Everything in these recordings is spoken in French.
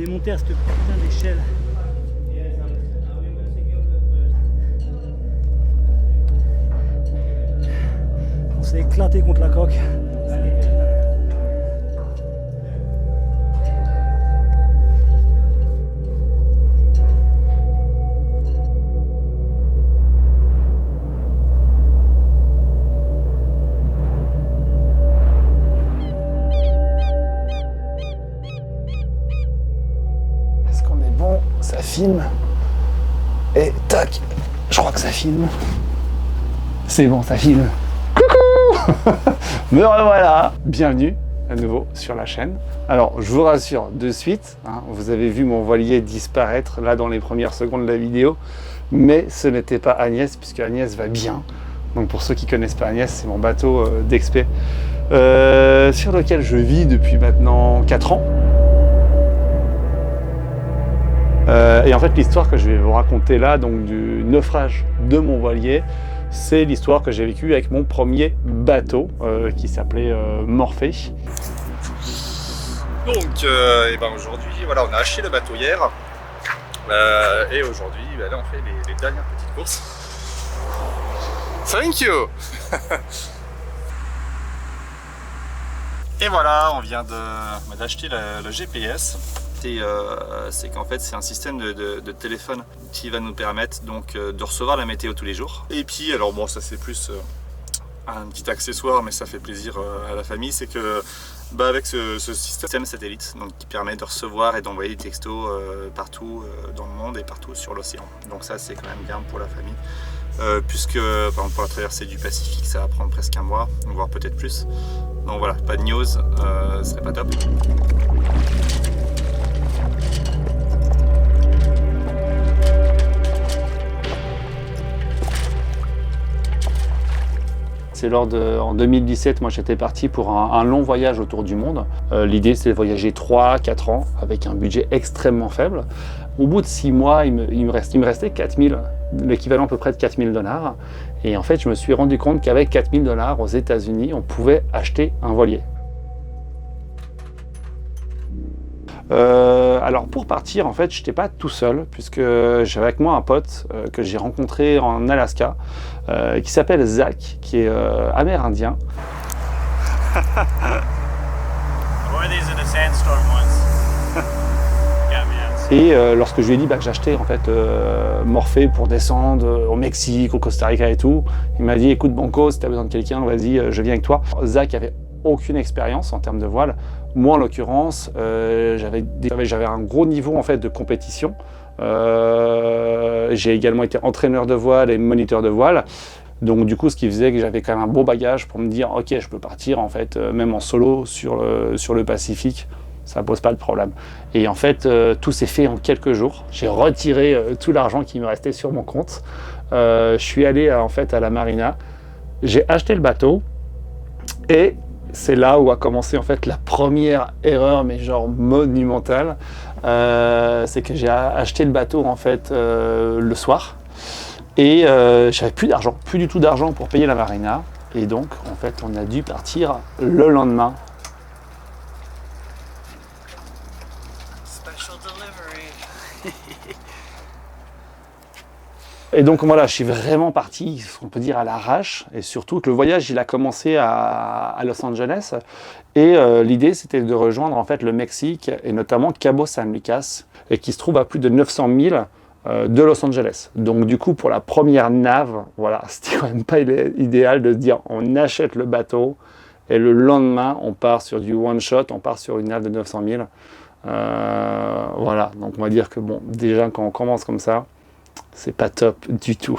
est monté à cette putain d'échelle. On s'est éclaté contre la coque. Est-ce qu'on est bon? Ça filme. Et tac, je crois que ça filme. C'est bon, ça filme. Coucou. Me revoilà. Bienvenue à nouveau sur la chaîne. Alors, je vous rassure de suite, hein, vous avez vu mon voilier disparaître là dans les premières secondes de la vidéo, mais ce n'était pas Agnès, puisque Agnès va bien. Donc pour ceux qui ne connaissent pas Agnès, c'est mon bateau d'expé sur lequel je vis depuis maintenant 4 ans. Et en fait, l'histoire que je vais vous raconter là, donc du naufrage de mon voilier, c'est l'histoire que j'ai vécue avec mon premier bateau qui s'appelait Morphée. Donc, aujourd'hui, voilà, on a acheté le bateau hier et aujourd'hui, là, on fait les dernières petites courses. Thank you. Et voilà, on vient d'acheter le GPS. C'est qu'en fait c'est un système de téléphone qui va nous permettre donc de recevoir la météo tous les jours. Et puis alors bon, ça c'est plus un petit accessoire, mais ça fait plaisir à la famille, c'est que avec ce système satellite donc, qui permet de recevoir et d'envoyer des textos partout dans le monde et partout sur l'océan. Donc ça c'est quand même bien pour la famille. Puisque par exemple pour la traversée du Pacifique ça va prendre presque un mois, voire peut-être plus. Donc voilà, pas de news, ce serait pas top. C'est en 2017, moi j'étais parti pour un long voyage autour du monde. L'idée c'était de voyager 3-4 ans avec un budget extrêmement faible. Au bout de 6 mois, il me restait 4000, l'équivalent à peu près de 4000 $. Et en fait, je me suis rendu compte qu'avec 4000 $ aux États-Unis, on pouvait acheter un voilier. Alors pour partir, en fait, je n'étais pas tout seul, puisque j'avais avec moi un pote que j'ai rencontré en Alaska, qui s'appelle Zach, qui est amérindien. Et lorsque je lui ai dit que j'achetais en fait Morphée pour descendre au Mexique, au Costa Rica et tout, il m'a dit écoute Banco, si tu as besoin de quelqu'un, vas-y, je viens avec toi. Zach avait aucune expérience en termes de voile. Moi en l'occurrence, j'avais un gros niveau en fait de compétition. J'ai également été entraîneur de voile et moniteur de voile. Donc du coup, ce qui faisait que j'avais quand même un beau bagage pour me dire ok, je peux partir en fait même en solo sur le Pacifique. Ça pose pas de problème. Et en fait, tout s'est fait en quelques jours. J'ai retiré tout l'argent qui me restait sur mon compte. Je suis allé en fait à la marina. J'ai acheté le bateau et c'est là où a commencé en fait la première erreur, mais genre monumentale. C'est que j'ai acheté le bateau en fait le soir et j'avais plus d'argent, plus du tout d'argent pour payer la marina. Et donc en fait, on a dû partir le lendemain. Et donc voilà, je suis vraiment parti, on peut dire à l'arrache, et surtout que le voyage il a commencé à Los Angeles, et l'idée c'était de rejoindre en fait le Mexique, et notamment Cabo San Lucas, et qui se trouve à plus de 900 000 de Los Angeles. Donc du coup pour la première nave, voilà, c'était quand même pas idéal de se dire on achète le bateau, et le lendemain on part sur du one shot, on part sur une nave de 900 000. Voilà, donc on va dire que bon, déjà quand on commence comme ça, c'est pas top du tout.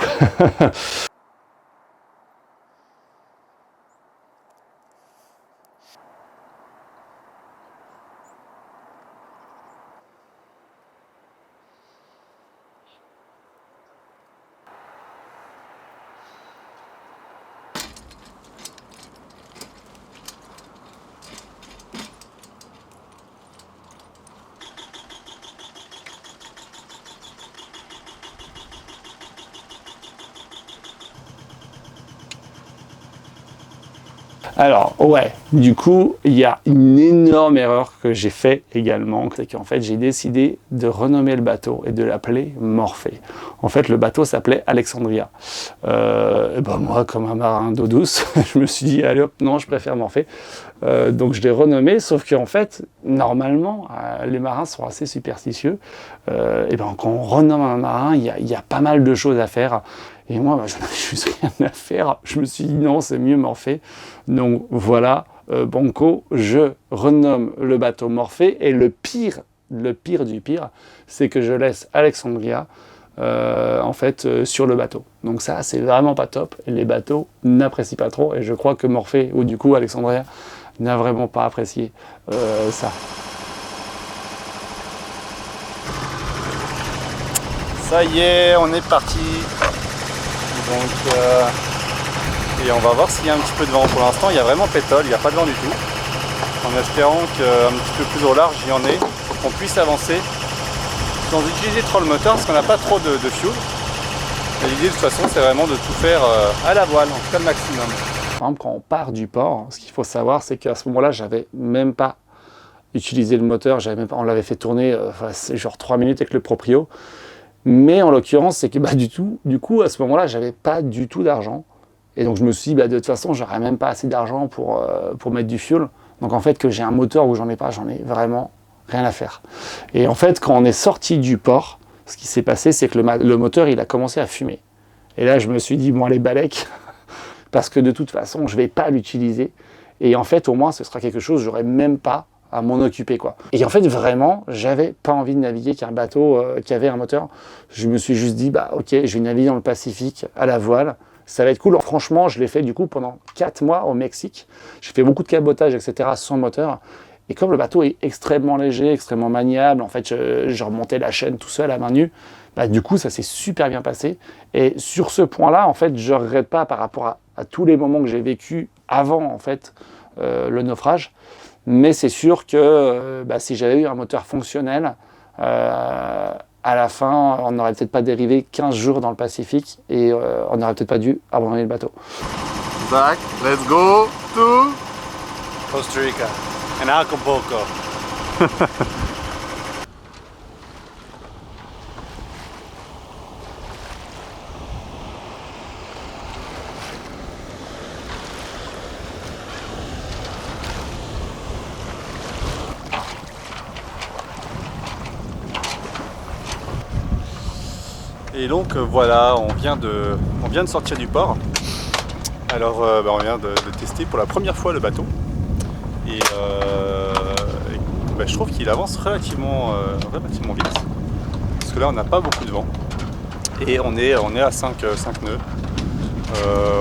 Alors, ouais, du coup, il y a une énorme erreur que j'ai fait également, c'est qu'en fait, j'ai décidé de renommer le bateau et de l'appeler Morphée. En fait, le bateau s'appelait Alexandria. Et ben moi, comme un marin d'eau douce, je me suis dit, allez hop, non, je préfère Morphée. Donc, je l'ai renommé, sauf qu'en fait, normalement, les marins sont assez superstitieux. Et ben, quand on renomme un marin, il y a pas mal de choses à faire. Et moi, je n'avais juste rien à faire. Je me suis dit, non, c'est mieux Morphée. Donc voilà, Banco, je renomme le bateau Morphée. Et le pire du pire, c'est que je laisse Alexandria en fait sur le bateau. Donc ça, c'est vraiment pas top. Et les bateaux n'apprécient pas trop. Et je crois que Morphée, ou du coup Alexandria, n'a vraiment pas apprécié ça. Ça y est, on est parti. Donc, et on va voir s'il y a un petit peu de vent. Pour l'instant, il y a vraiment pétole, il n'y a pas de vent du tout. En espérant qu'un petit peu plus au large, il y en ait, pour qu'on puisse avancer sans utiliser trop le moteur, parce qu'on n'a pas trop de fuel. Et l'idée, de toute façon, c'est vraiment de tout faire à la voile, en tout cas le maximum. Par exemple, quand on part du port, ce qu'il faut savoir, c'est qu'à ce moment-là, j'avais même pas utilisé le moteur, on l'avait fait tourner genre 3 minutes avec le proprio. Mais en l'occurrence, c'est que du coup, à ce moment-là, j'avais pas du tout d'argent. Et donc je me suis dit, de toute façon, j'aurais même pas assez d'argent pour mettre du fuel. Donc en fait, que j'ai un moteur ou j'en ai pas, j'en ai vraiment rien à faire. Et en fait, quand on est sorti du port, ce qui s'est passé, c'est que le moteur, il a commencé à fumer. Et là, je me suis dit, bon, allez, balèque, parce que de toute façon, je vais pas l'utiliser. Et en fait, au moins, ce sera quelque chose, j'aurais même pas à m'en occuper, quoi. Et en fait, vraiment, j'avais pas envie de naviguer qu'un bateau qui avait un moteur. Je me suis juste dit, ok, je vais naviguer dans le Pacifique à la voile. Ça va être cool. Alors, franchement, je l'ai fait du coup pendant 4 mois au Mexique. J'ai fait beaucoup de cabotage, etc. sans moteur. Et comme le bateau est extrêmement léger, extrêmement maniable, en fait, je remontais la chaîne tout seul à main nue. Du coup, ça s'est super bien passé. Et sur ce point-là, en fait, je ne regrette pas par rapport à tous les moments que j'ai vécu avant, en fait, le naufrage. Mais c'est sûr que si j'avais eu un moteur fonctionnel, à la fin, on n'aurait peut-être pas dérivé 15 jours dans le Pacifique et on n'aurait peut-être pas dû abandonner le bateau. Zach, let's go to Costa Rica and Acapulco. Et donc voilà, on vient de sortir du port. Alors on vient de tester pour la première fois le bateau. Et je trouve qu'il avance relativement vite. Parce que là on n'a pas beaucoup de vent. Et on est à 5 nœuds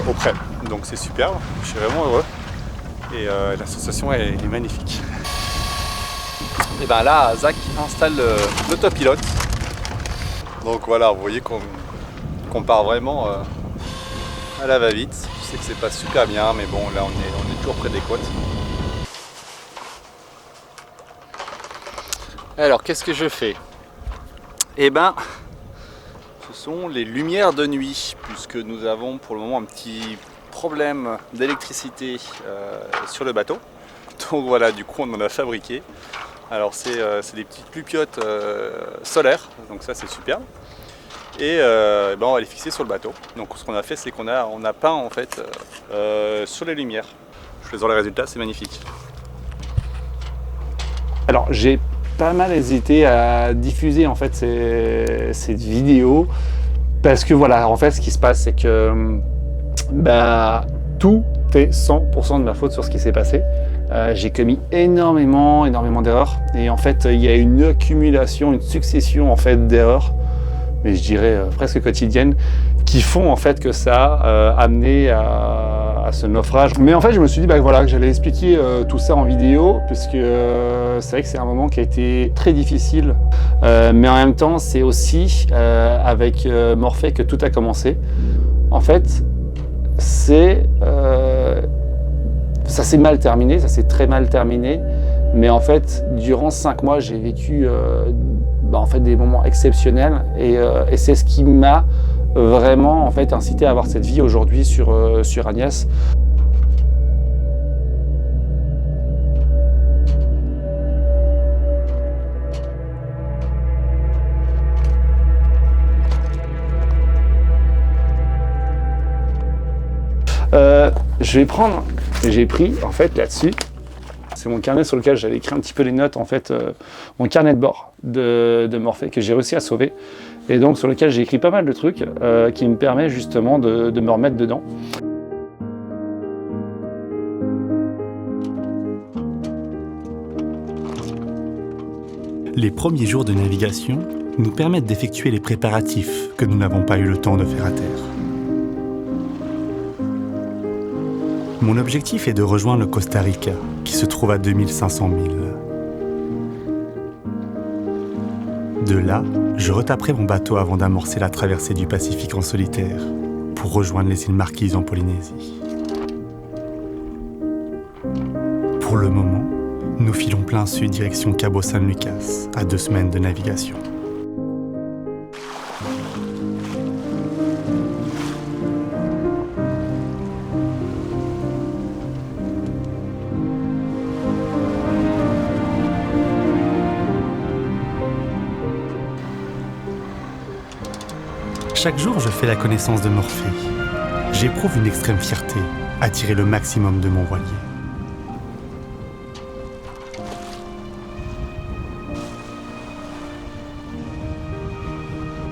au près. Donc c'est superbe, je suis vraiment heureux. Et la sensation est magnifique. Et ben là, Zach installe l'autopilote. Donc voilà, vous voyez qu'on part vraiment à la va-vite. Je sais que c'est pas super bien, mais bon, là on est toujours près des côtes. Alors, qu'est-ce que je fais? Eh ben, ce sont les lumières de nuit, puisque nous avons pour le moment un petit problème d'électricité sur le bateau. Donc voilà, du coup on en a fabriqué. Alors c'est des petites lupiotes solaires, donc ça c'est superbe. Et on va les fixer sur le bateau. Donc ce qu'on a fait, c'est qu'on a peint en fait sur les lumières. Je vous les résultats, c'est magnifique. Alors j'ai pas mal hésité à diffuser en fait cette vidéo parce que voilà, en fait ce qui se passe, c'est que tout est 100% de ma faute sur ce qui s'est passé. J'ai commis énormément d'erreurs et en fait il y a une accumulation, une succession en fait d'erreurs, mais je dirais presque quotidiennes, qui font en fait que ça a amené à ce naufrage. Mais en fait je me suis dit que j'allais expliquer tout ça en vidéo, puisque c'est vrai que c'est un moment qui a été très difficile, mais en même temps c'est aussi avec Morphée que tout a commencé. En fait ça s'est mal terminé, ça s'est très mal terminé, mais en fait, durant 5 mois, j'ai vécu des moments exceptionnels et c'est ce qui m'a vraiment incité à avoir cette vie aujourd'hui sur Agnès. je vais prendre, et j'ai pris en fait là-dessus, c'est mon carnet sur lequel j'avais écrit un petit peu les notes, en fait, mon carnet de bord de Morphée que j'ai réussi à sauver, et donc sur lequel j'ai écrit pas mal de trucs qui me permettent justement de me remettre dedans. Les premiers jours de navigation nous permettent d'effectuer les préparatifs que nous n'avons pas eu le temps de faire à terre. Mon objectif est de rejoindre le Costa Rica, qui se trouve à 2500 milles. De là, je retaperai mon bateau avant d'amorcer la traversée du Pacifique en solitaire, pour rejoindre les îles Marquises en Polynésie. Pour le moment, nous filons plein sud direction Cabo San Lucas, à 2 semaines de navigation. Chaque jour, je fais la connaissance de Morphée. J'éprouve une extrême fierté à tirer le maximum de mon voilier.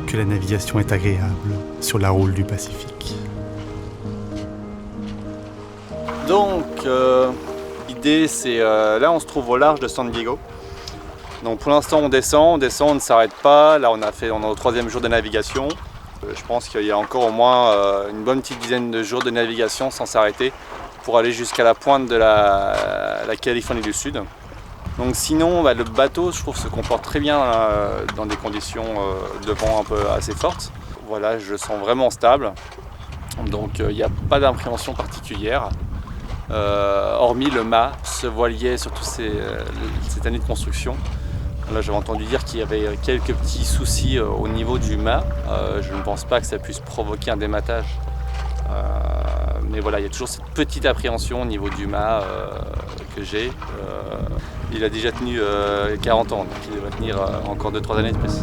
Que la navigation est agréable sur la roule du Pacifique. Donc, l'idée c'est, là on se trouve au large de San Diego. Donc pour l'instant on descend, on ne s'arrête pas. Là on est au 3e jour de navigation. Je pense qu'il y a encore au moins une bonne petite dizaine de jours de navigation sans s'arrêter pour aller jusqu'à la pointe de la Californie du Sud. Donc sinon, le bateau, je trouve, se comporte très bien dans des conditions de vent un peu assez fortes. Voilà, je le sens vraiment stable. Donc il n'y a pas d'appréhension particulière. Hormis le mât, ce voilier, surtout cette année de construction. Là, j'avais entendu dire qu'il y avait quelques petits soucis au niveau du mât. Je ne pense pas que ça puisse provoquer un dématage. Mais voilà, il y a toujours cette petite appréhension au niveau du mât que j'ai. Il a déjà tenu 40 ans, donc il devrait tenir encore 2-3 années de plus.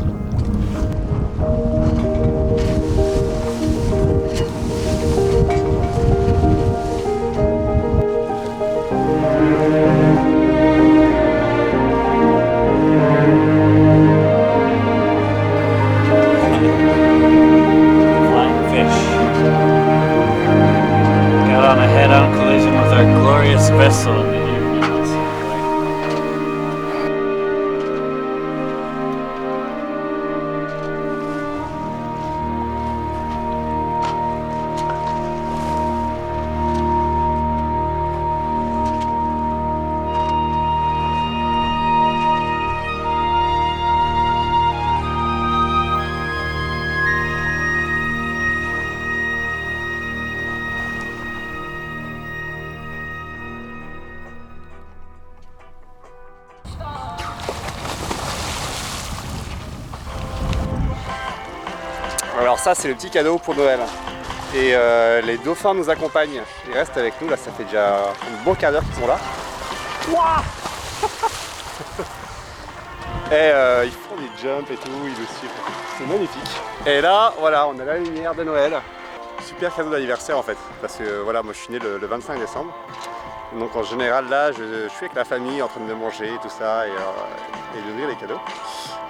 Vessel in the evenings. Alors ça c'est le petit cadeau pour Noël. Et les dauphins nous accompagnent. Ils restent avec nous, là ça fait déjà un bon quart d'heure qu'ils sont là. Ouah et ils font des jumps et tout, ils nous suivent. C'est magnifique. Et là, voilà, on a la lumière de Noël. Super cadeau d'anniversaire en fait. Parce que voilà, moi je suis né le 25 décembre. Donc en général là, je suis avec la famille en train de manger et tout ça et d'ouvrir les cadeaux.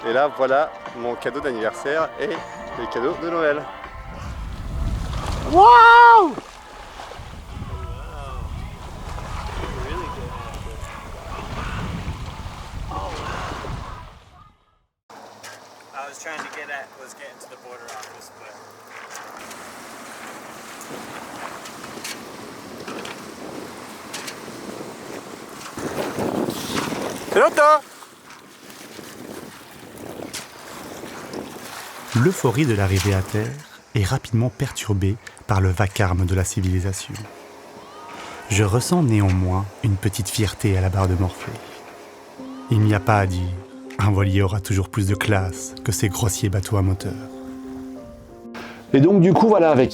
Et là voilà mon cadeau d'anniversaire et les cadeaux de Noël. Waouh! I was trying to get at was getting to the border office, but L'euphorie de l'arrivée à terre est rapidement perturbée par le vacarme de la civilisation. Je ressens néanmoins une petite fierté à la barre de Morphée. Il n'y a pas à dire, un voilier aura toujours plus de classe que ces grossiers bateaux à moteur. Et donc du coup voilà, avec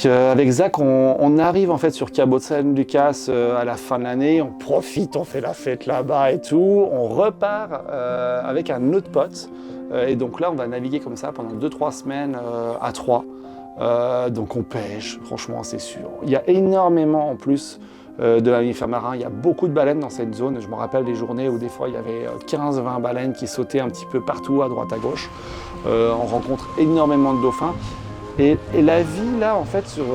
Zach, on arrive en fait sur Cabo San Lucas à la fin de l'année, on profite, on fait la fête là-bas et tout, on repart avec un autre pote. Et donc là on va naviguer comme ça pendant 2-3 semaines à 3. Donc on pêche, franchement c'est sûr. Il y a énormément en plus de mammifères marins. Il y a beaucoup de baleines dans cette zone. Je me rappelle des journées où des fois il y avait 15-20 baleines qui sautaient un petit peu partout, à droite, à gauche. On rencontre énormément de dauphins. Et la vie là, en fait, sur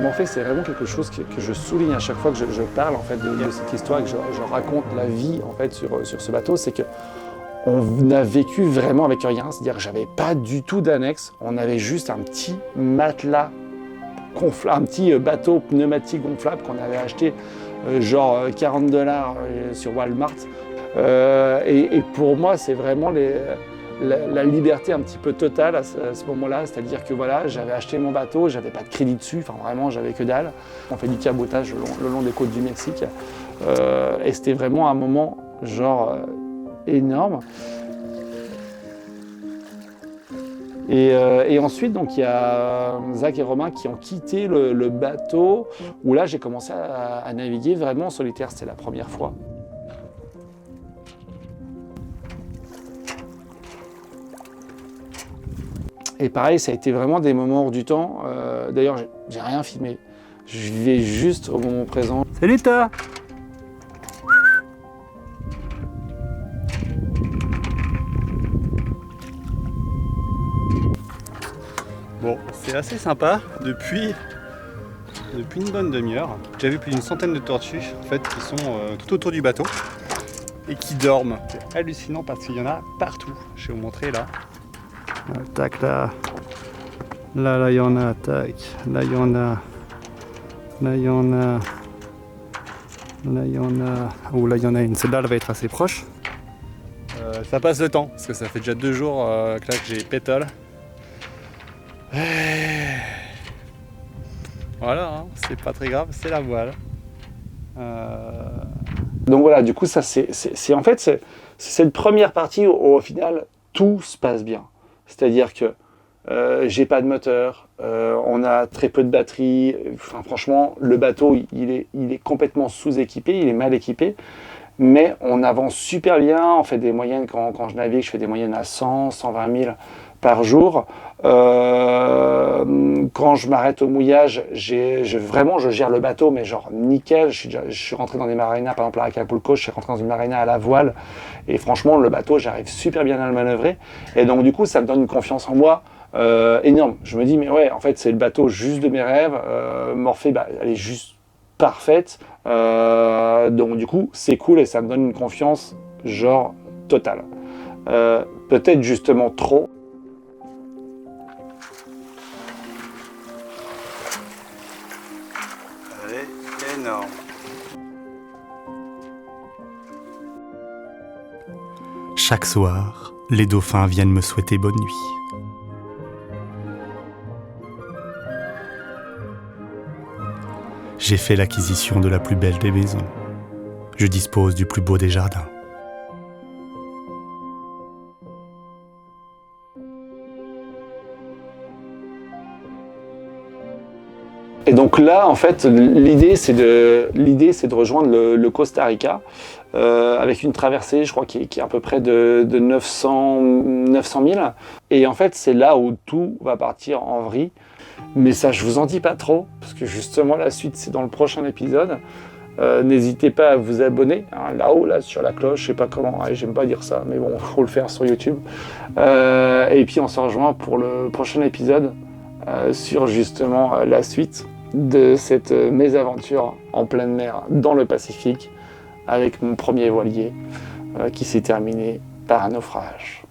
Morphée, c'est vraiment quelque chose que je souligne à chaque fois que je parle en fait, de cette histoire et que je raconte la vie en fait, sur ce bateau. C'est que on a vécu vraiment avec rien. C'est-à-dire que j'avais pas du tout d'annexe. On avait juste un petit matelas gonflable, un petit bateau pneumatique gonflable qu'on avait acheté genre $40 sur Walmart. Et pour moi, c'est vraiment la liberté un petit peu totale à ce moment-là, c'est-à-dire que voilà, j'avais acheté mon bateau, j'avais pas de crédit dessus, enfin vraiment j'avais que dalle. On fait du cabotage le long des côtes du Mexique et c'était vraiment un moment genre énorme. Et ensuite, donc, il y a Zach et Romain qui ont quitté le bateau, où là j'ai commencé à naviguer vraiment en solitaire, c'était la première fois. Et pareil, ça a été vraiment des moments hors du temps. D'ailleurs, j'ai rien filmé. Je vivais juste au moment présent. Salut toi! Bon, c'est assez sympa. Depuis une bonne demi-heure, j'ai vu plus d'une centaine de tortues en fait, qui sont tout autour du bateau et qui dorment. C'est hallucinant parce qu'il y en a partout. Je vais vous montrer là. Tac là. Là il y en a, tac. Là il y en a. Là il y en a. Là il y en a. Oh là il y en a une. Celle-là elle va être assez proche. Ça passe le temps parce que ça fait déjà 2 jours que là que j'ai pétole. Voilà, hein, c'est pas très grave, c'est la voile. Donc voilà, du coup ça c'est cette première partie où au final tout se passe bien. C'est-à-dire que j'ai pas de moteur, on a très peu de batterie. Enfin, franchement, le bateau il est complètement sous-équipé, il est mal équipé. Mais on avance super bien, on fait des moyennes, quand je navigue, je fais des moyennes à 100, 120 000 par jour. Quand je m'arrête au mouillage, vraiment je gère le bateau, mais genre nickel. Je suis rentré dans des marinas, par exemple à Acapulco, je suis rentré dans une marina à la voile, et franchement le bateau, j'arrive super bien à le manœuvrer. Et donc du coup, ça me donne une confiance en moi énorme. Je me dis, mais ouais, en fait, c'est le bateau juste de mes rêves. Morphée, elle est juste parfaite. Donc du coup, c'est cool et ça me donne une confiance genre totale. Peut-être justement trop. Elle est énorme. Chaque soir, les dauphins viennent me souhaiter bonne nuit. J'ai fait l'acquisition de la plus belle des maisons. Je dispose du plus beau des jardins. Et donc là, en fait, l'idée c'est de rejoindre le Costa Rica avec une traversée, je crois, qui est à peu près de 900 000. Et en fait, c'est là où tout va partir en vrille. Mais ça, je vous en dis pas trop, parce que justement, la suite, c'est dans le prochain épisode. N'hésitez pas à vous abonner, hein, là-haut, là, sur la cloche, je sais pas comment, j'aime pas dire ça, mais bon, faut le faire sur YouTube. Et puis, on se rejoint pour le prochain épisode sur justement la suite de cette mésaventure en pleine mer dans le Pacifique avec mon premier voilier qui s'est terminé par un naufrage.